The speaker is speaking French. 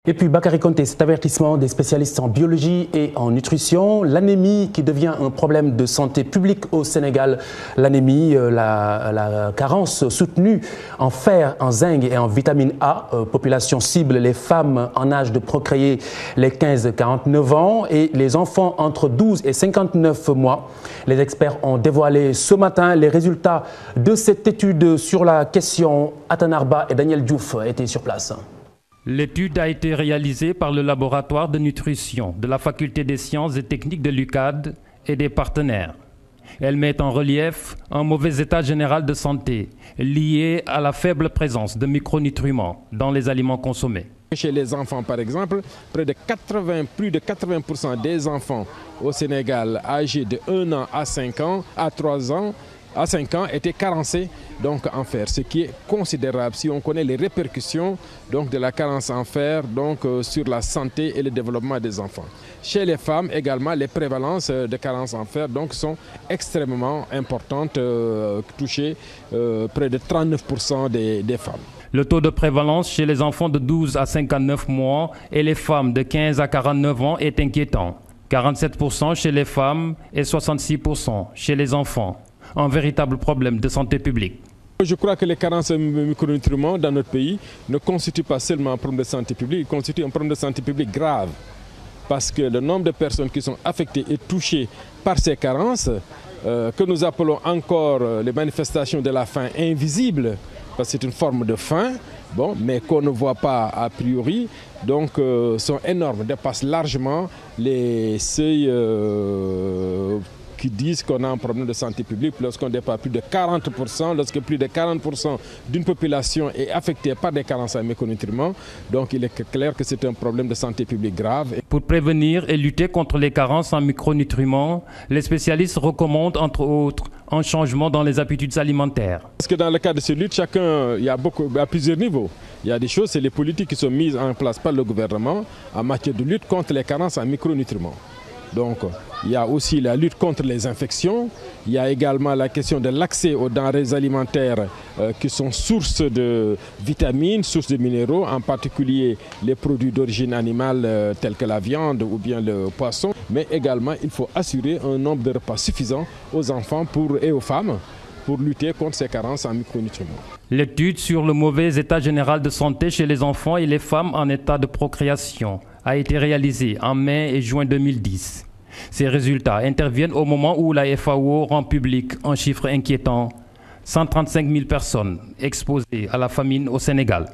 Et puis Bakary Konté, cet avertissement des spécialistes en biologie et en nutrition, l'anémie qui devient un problème de santé publique au Sénégal, l'anémie, la carence soutenue en fer, en zinc et en vitamine A, population cible les femmes en âge de procréer les 15-49 ans et les enfants entre 12 et 59 mois. Les experts ont dévoilé ce matin les résultats de cette étude sur la question. Atanarba et Daniel Diouf étaient sur place. L'étude a été réalisée par le laboratoire de nutrition de la Faculté des sciences et techniques de l'UCAD et des partenaires. Elle met en relief un mauvais état général de santé lié à la faible présence de micronutriments dans les aliments consommés. Chez les enfants, par exemple, plus de 80% des enfants au Sénégal âgés de 1 an à 5 ans, à 3 ans, à 5 ans étaient carencés donc en fer, ce qui est considérable si on connaît les répercussions donc de la carence en fer donc sur la santé et le développement des enfants. Chez les femmes également, les prévalences de carence en fer donc sont extrêmement importantes, touchées près de 39% des femmes. Le taux de prévalence chez les enfants de 12 à 59 mois et les femmes de 15 à 49 ans est inquiétant. 47% chez les femmes et 66% chez les enfants. Un véritable problème de santé publique. Je crois que les carences de micronutriments dans notre pays ne constituent pas seulement un problème de santé publique, ils constituent un problème de santé publique grave. Parce que le nombre de personnes qui sont affectées et touchées par ces carences, que nous appelons encore les manifestations de la faim invisibles, parce que c'est une forme de faim, bon, mais qu'on ne voit pas a priori, donc sont énormes, dépassent largement les seuils qui disent qu'on a un problème de santé publique lorsqu'on dépasse plus de 40%, lorsque plus de 40% d'une population est affectée par des carences en micronutriments. Donc il est clair que c'est un problème de santé publique grave. Pour prévenir et lutter contre les carences en micronutriments, les spécialistes recommandent entre autres un changement dans les habitudes alimentaires. Parce que dans le cadre de cette lutte, il y a à plusieurs niveaux. Il y a des choses, c'est les politiques qui sont mises en place par le gouvernement en matière de lutte contre les carences en micronutriments. Donc, il y a aussi la lutte contre les infections, il y a également la question de l'accès aux denrées alimentaires qui sont sources de vitamines, sources de minéraux, en particulier les produits d'origine animale tels que la viande ou bien le poisson. Mais également, il faut assurer un nombre de repas suffisant aux enfants et aux femmes pour lutter contre ces carences en micronutriments. L'étude sur le mauvais état général de santé chez les enfants et les femmes en état de procréation a été réalisée en mai et juin 2010. Ces résultats interviennent au moment où la FAO rend public un chiffre inquiétant, 135 000 personnes exposées à la famine au Sénégal.